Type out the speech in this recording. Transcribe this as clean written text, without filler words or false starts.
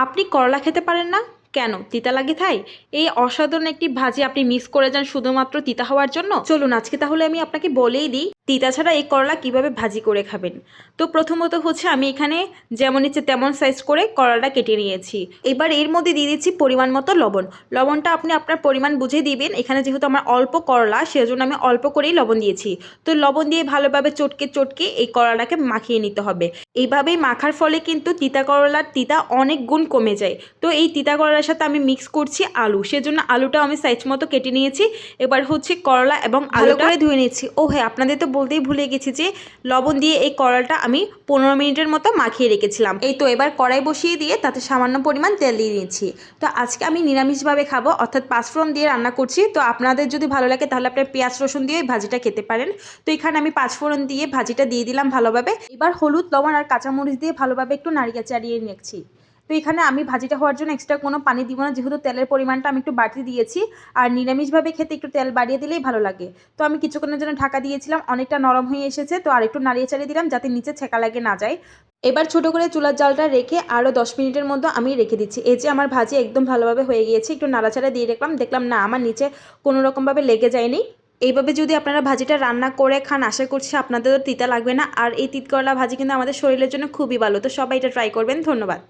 আপনি করলা খেতে পারেন না কেন? তিতা লাগে তাই? এই অসাধারণ একটি ভাজি আপনি মিস করে যান শুধুমাত্র তিতা হওয়ার জন্য? চলুন আজকে তাহলে আমি আপনাকে বলেই দিই তিতা ছাড়া এই করলা কিভাবে ভাজি করে খাবেন। তো প্রথমত হচ্ছে আমি এখানে যেমন ইচ্ছে তেমন সাইজ করে করলাটা কেটে নিয়েছি। এবার এর মধ্যে দিয়ে দিচ্ছি পরিমাণ মতো লবণ। লবণটা আপনি আপনার পরিমাণ বুঝে দিবেন। এখানে যেহেতু আমার অল্প করলা সেজন্য আমি অল্প করেই লবণ দিয়েছি। তো লবণ দিয়ে ভালোভাবে চটকে চটকে এই করলাটাকে মাখিয়ে নিতে হবে। এইভাবেই মাখার ফলে কিন্তু তিতা করলার তিতা অনেক গুণ কমে যায়। তো এই তিতা করলার সাথে আমি মিক্স করছি আলু, সেজন্য আলুটাও আমি সাইজ মতো কেটে নিয়েছি। এবার হচ্ছে করলা এবং আলু করে ধুয়ে নিচ্ছি। ও হ্যাঁ, আপনাদের তো বলতেই ভুলে গেছি যে লবণ দিয়ে এই করলাটা আমি 15 মিনিটের মতো মাখিয়ে রেখেছিলাম। এই তো এবার কড়াই বসিয়ে দিয়ে তাতে সামান্য পরিমাণ তেল দিয়ে দিচ্ছি। তো আজকে আমি নিরামিষভাবে খাবো, অর্থাৎ পাঁচফোড়ন দিয়ে রান্না করছি। তো আপনাদের যদি ভালো লাগে তাহলে আপনার পেঁয়াজ রসুন দিয়ে ভাজিটা খেতে পারেন। তো এখানে আমি পাঁচফোড়ন দিয়ে ভাজিটা দিয়ে দিলাম ভালোভাবে। এবার হলুদ লবণ আর কাঁচামরিচ দিয়ে ভালোভাবে একটু নাড়িয়ে চাড়িয়ে নিচ্ছি। তো এখানে আমি ভাজিটা হওয়ার জন্য এক্সট্রা কোনো পানি দিব না, যেহেতু তেলের পরিমাণটা আমি একটু বাড়তি দিয়েছি। আর নিরামিষভাবে খেতে একটু তেল বাড়িয়ে দিলেই ভালো লাগে। তো আমি কিছুক্ষণের জন্য ঢাকা দিয়েছিলাম, অনেকটা নরম হয়ে এসেছে। তো আর একটু নাড়িয়ে চাড়িয়ে দিলাম যাতে নিচে ছেঁকা লাগে না যায়। এবার ছোট করে চুলার জালটা রেখে আরও 10 মিনিটের মধ্যে আমি রেখে দিচ্ছি। এই যে আমার ভাজি একদম ভালোভাবে হয়ে গিয়েছে, একটু নাড়াচাড়া দিয়ে দেখলাম না আমার নিচে কোনো রকমভাবে লেগে যায়নি। এইভাবে যদি আপনারা ভাজিটা রান্না করে খান আশা করছি আপনাদেরও তিতা লাগবে না। আর এই তিত করলা ভাজি কিন্তু আমাদের শরীরের জন্য খুবই ভালো। তো সবাই এটা ট্রাই করবেন। ধন্যবাদ।